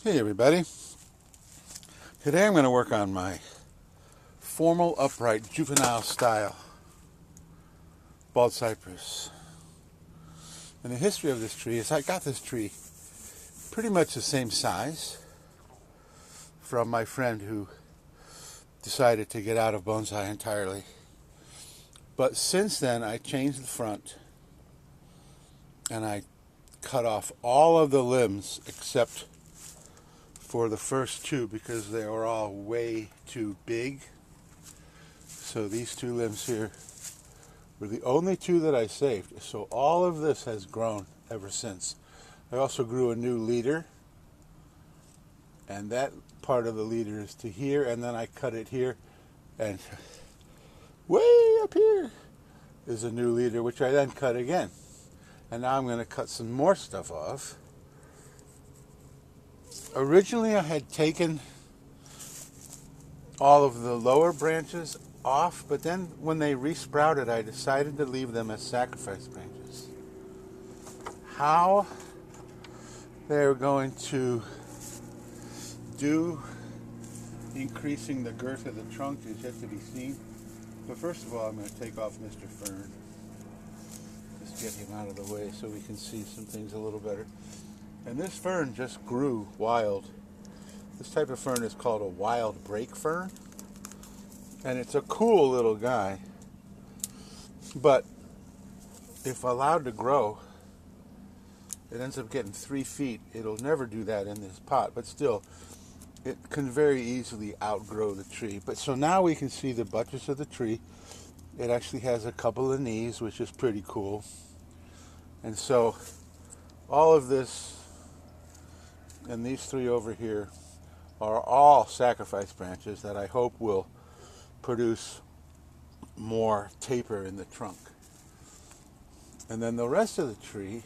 Hey everybody. Today I'm going to work on my formal upright juvenile style bald cypress. And the history of this tree is I got this tree pretty much the same size from my friend who decided to get out of bonsai entirely. But since then I changed the front and I cut off all of the limbs except for the first two because they were all way too big. So these two limbs here were the only two that I saved. So all of this has grown ever since. I also grew a new leader, and that part of the leader is to here, and then I cut it here, and way up here is a new leader, which I then cut again. And now I'm going to cut some more stuff off. Originally I had taken all of the lower branches off, but then when they resprouted I decided to leave them as sacrifice branches. How they're going to do increasing the girth of the trunk is yet to be seen. But first of all I'm going to take off Mr. Fern. Just get him out of the way so we can see some things a little better. And this fern just grew wild. This type of fern is called a wild break fern. And it's a cool little guy. But if allowed to grow, it ends up getting 3 feet. It'll never do that in this pot, but still, it can very easily outgrow the tree. But so now we can see the buttress of the tree. It actually has a couple of knees, which is pretty cool. And so all of this and these three over here are all sacrifice branches that I hope will produce more taper in the trunk. And then the rest of the tree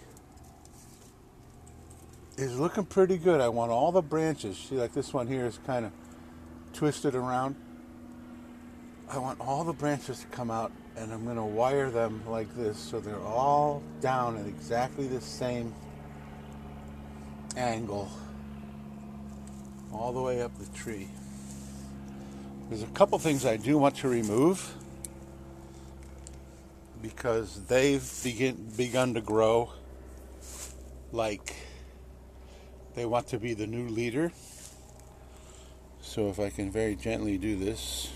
is looking pretty good. I want all the branches. See, like this one here is kind of twisted around. I want all the branches to come out, and I'm going to wire them like this so they're all down at exactly the same angle all the way up the tree. There's a couple things I do want to remove because they've begun to grow like they want to be the new leader. So if I can very gently do this.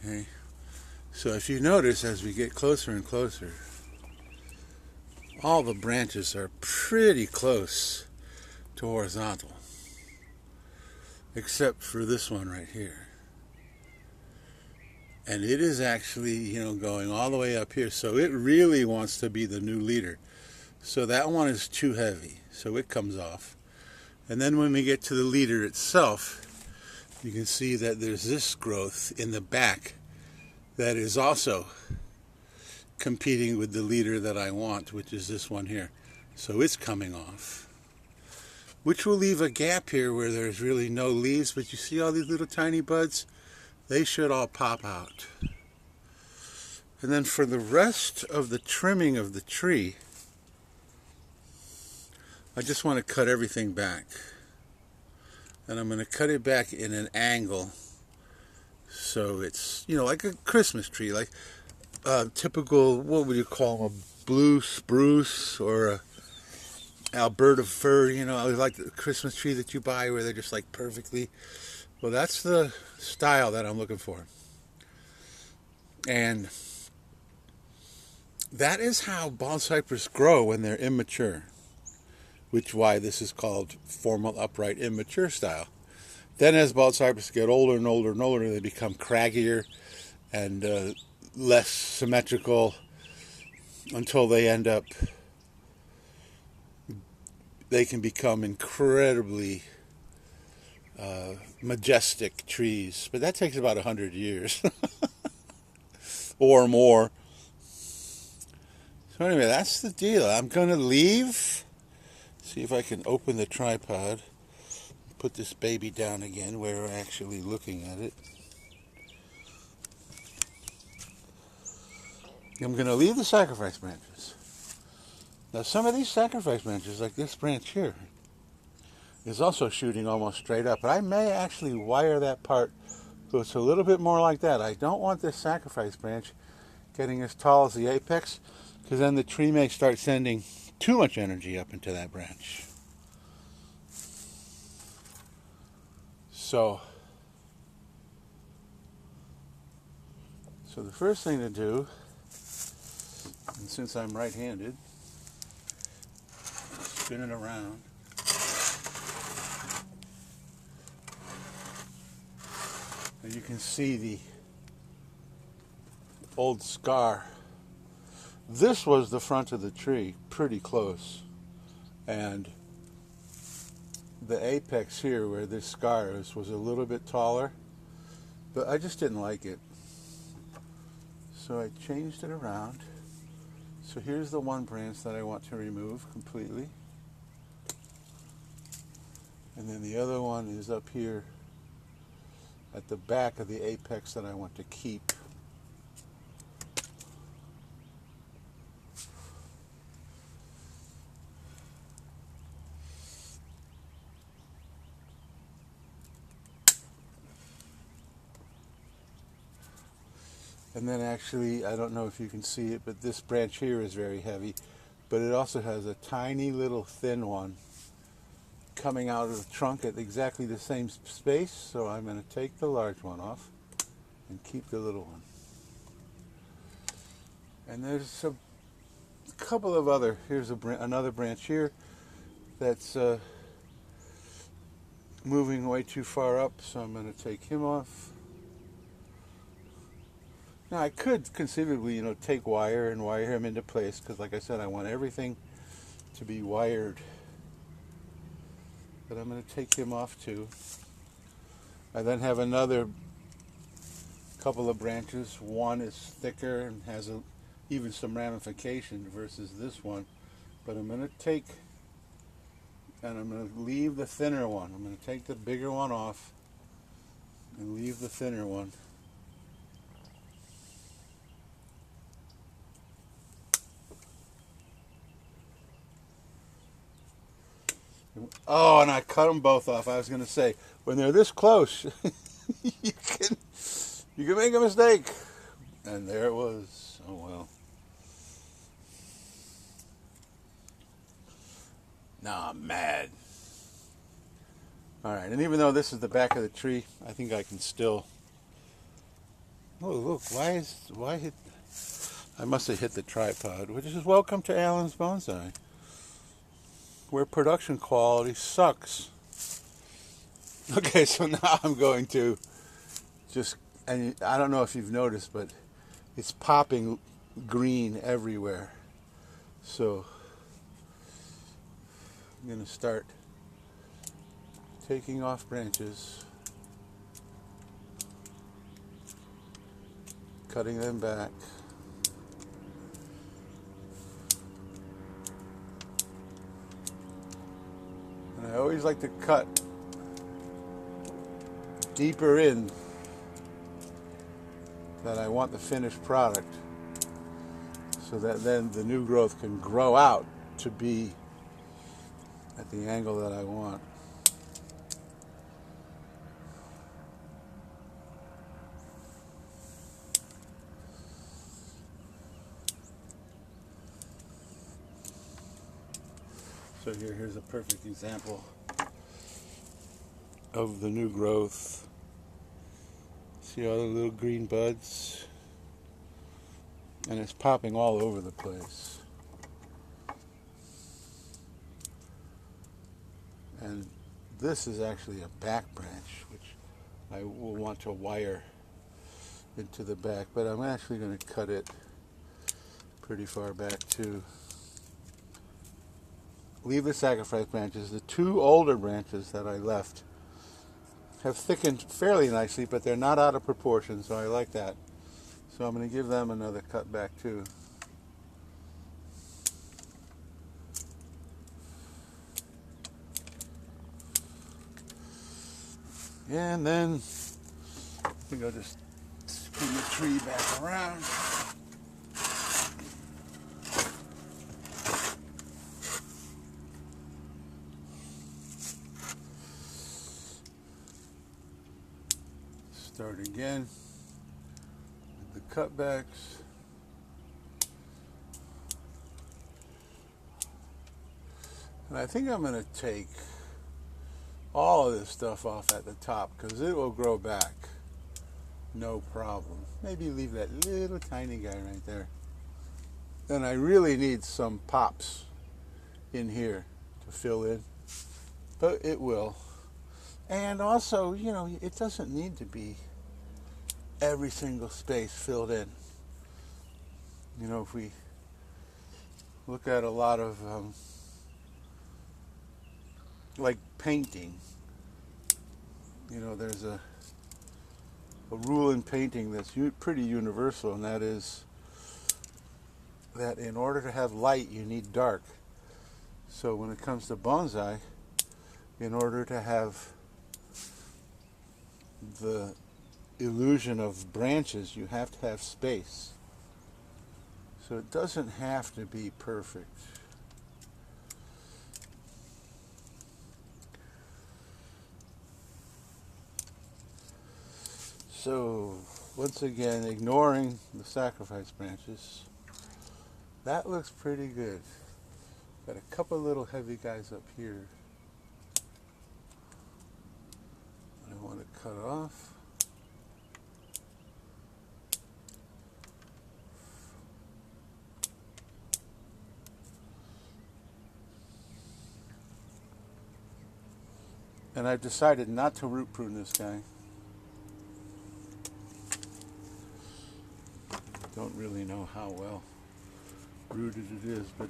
Okay. So if you notice as we get closer and closer, all the branches are pretty close to horizontal, except for this one right here. And it is actually, going all the way up here. So it really wants to be the new leader. So that one is too heavy. So it comes off. And then when we get to the leader itself, you can see that there's this growth in the back that is also competing with the leader that I want, which is this one here. So it's coming off, which will leave a gap here where there's really no leaves, but you see all these little tiny buds? They should all pop out. And then for the rest of the trimming of the tree, I just want to cut everything back. And I'm going to cut it back in an angle so it's, like a Christmas tree, like typical, what would you call them, a blue spruce or a Alberta fir, like the Christmas tree that you buy where they're just like perfectly. Well, that's the style that I'm looking for. And that is how bald cypress grow when they're immature, which why this is called formal upright immature style. Then as bald cypress get older and older and older, they become craggier and less symmetrical until they can become incredibly majestic trees. But that takes about 100 years or more. So anyway, that's the deal. I'm going to leave. See if I can open the tripod. Put this baby down again where we're actually looking at it. I'm going to leave the sacrifice branches. Now some of these sacrifice branches, like this branch here, is also shooting almost straight up. But I may actually wire that part so it's a little bit more like that. I don't want this sacrifice branch getting as tall as the apex, because then the tree may start sending too much energy up into that branch. So the first thing to do, and since I'm right-handed, spin it around. And you can see the old scar. This was the front of the tree, pretty close. And the apex here, where this scar is, was a little bit taller. But I just didn't like it. So I changed it around. So here's the one branch that I want to remove completely. And then the other one is up here at the back of the apex that I want to keep. And then actually, I don't know if you can see it, but this branch here is very heavy, but it also has a tiny little thin one coming out of the trunk at exactly the same space. So I'm going to take the large one off and keep the little one. And there's a couple of other, here's another branch here that's moving way too far up, so I'm going to take him off. Now I could conceivably, take wire and wire him into place, because like I said, I want everything to be wired. But I'm going to take him off too. I then have another couple of branches. One is thicker and has even some ramification versus this one. But I'm going to take, and I'm going to leave the thinner one. I'm going to take the bigger one off and leave the thinner one. Oh, and I cut them both off. I was going to say, when they're this close, you can make a mistake. And there it was. Oh, well. Now I'm mad. All right, and even though this is the back of the tree, I think I can still... Oh, look, why hit... I must have hit the tripod, which is welcome to Alan's Bonsai, where production quality sucks. Okay, so now I'm going to just, and I don't know if you've noticed, but it's popping green everywhere. So I'm going to start taking off branches, cutting them back. I always like to cut deeper in that I want the finished product, so that then the new growth can grow out to be at the angle that I want. So here's a perfect example of the new growth. See all the little green buds? And it's popping all over the place. And this is actually a back branch, which I will want to wire into the back, but I'm actually going to cut it pretty far back too. Leave the sacrifice branches. The two older branches that I left have thickened fairly nicely, but they're not out of proportion, so I like that. So I'm going to give them another cut back too. And then I think I'll just spin the tree back around. Start again with the cutbacks. And I think I'm going to take all of this stuff off at the top because it will grow back. No problem. Maybe leave that little tiny guy right there. Then I really need some pops in here to fill in. But it will. And also, you know, it doesn't need to be every single space filled in. You know, if we look at a lot of like painting, you know, there's a rule in painting that's pretty universal, and that is that in order to have light, you need dark. So when it comes to bonsai, in order to have the illusion of branches, you have to have space. So it doesn't have to be perfect. So, once again, ignoring the sacrifice branches, that looks pretty good. Got a couple little heavy guys up here I want to cut off. And I've decided not to root prune this guy. Don't really know how well rooted it is, but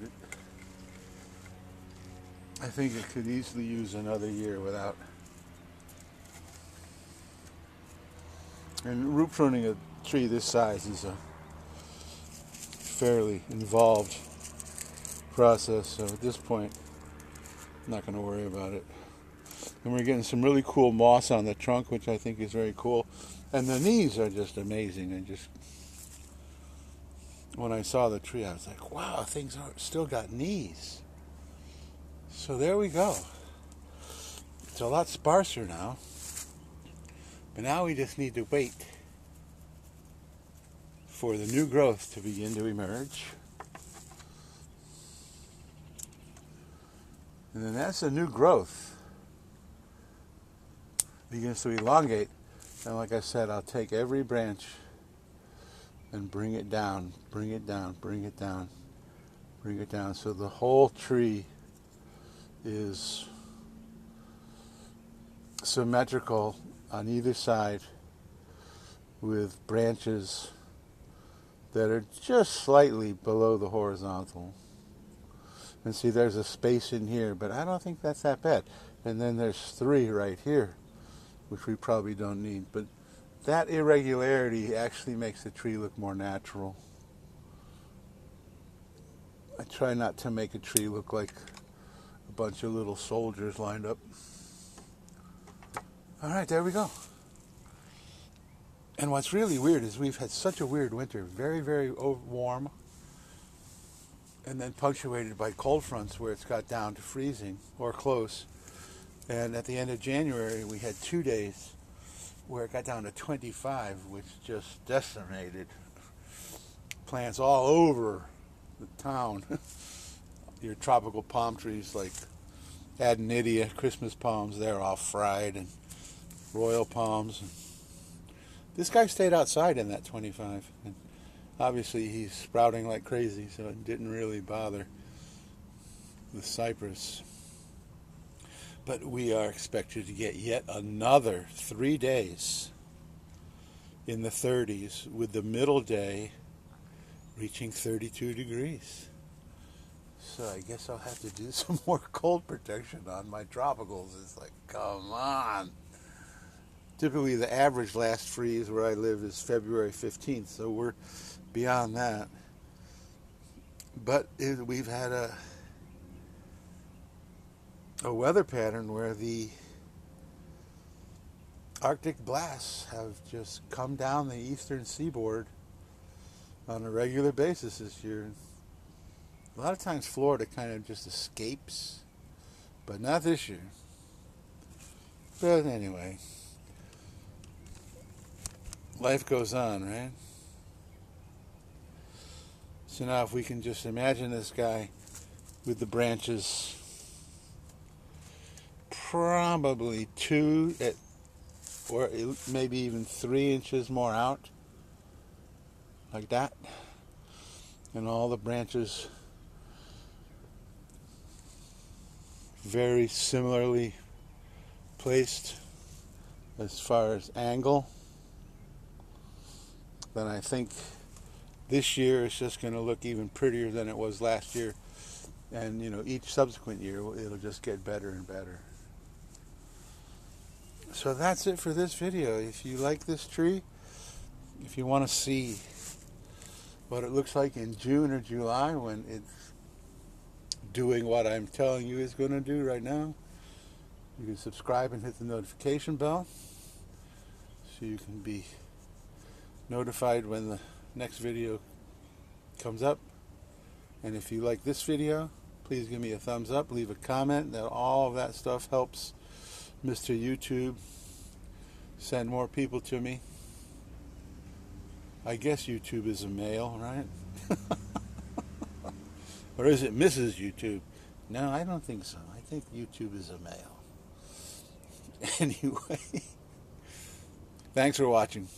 I think it could easily use another year without. And root pruning a tree this size is a fairly involved process, so at this point I'm not going to worry about it. And we're getting some really cool moss on the trunk, which I think is very cool. And the knees are just amazing. When I saw the tree, I was like, wow, things are still got knees. So there we go. It's a lot sparser now. But now we just need to wait for the new growth to begin to emerge. And then as the new growth begins to elongate, and like I said, I'll take every branch and bring it down, bring it down, bring it down, bring it down. So the whole tree is symmetrical on either side with branches that are just slightly below the horizontal. And see, there's a space in here, but I don't think that's that bad. And then there's 3 right here, which we probably don't need. But that irregularity actually makes the tree look more natural. I try not to make a tree look like a bunch of little soldiers lined up. All right, there we go. And what's really weird is we've had such a weird winter. Very, very warm. And then punctuated by cold fronts where it's got down to freezing or close. And at the end of January, we had 2 days where it got down to 25, which just decimated plants all over the town. Your tropical palm trees like Adenidia, Christmas palms, they're all fried, and royal palms. This guy stayed outside in that 25. And obviously, he's sprouting like crazy, so it didn't really bother the cypress. But we are expected to get yet another 3 days in the 30s, with the middle day reaching 32 degrees. So I guess I'll have to do some more cold protection on my tropicals. It's like, come on. Typically the average last freeze where I live is February 15th, so we're beyond that. But we've had a weather pattern where the Arctic blasts have just come down the eastern seaboard on a regular basis this year. A lot of times Florida kind of just escapes, but not this year. But anyway, life goes on, right? So now if we can just imagine this guy with the branches probably 2 or maybe even 3 inches more out, like that, and all the branches very similarly placed as far as angle, then I think this year is just going to look even prettier than it was last year. And, each subsequent year, it'll just get better and better. So that's it for this video. If you like this tree, if you want to see what it looks like in June or July when it's doing what I'm telling you it's going to do right now, you can subscribe and hit the notification bell so you can be notified when the next video comes up. And if you like this video, please give me a thumbs up, leave a comment. That all of that stuff helps Mr. YouTube send more people to me. I guess YouTube is a male, right? Or is it Mrs. YouTube? No, I don't think so. I think YouTube is a male. Anyway, thanks for watching.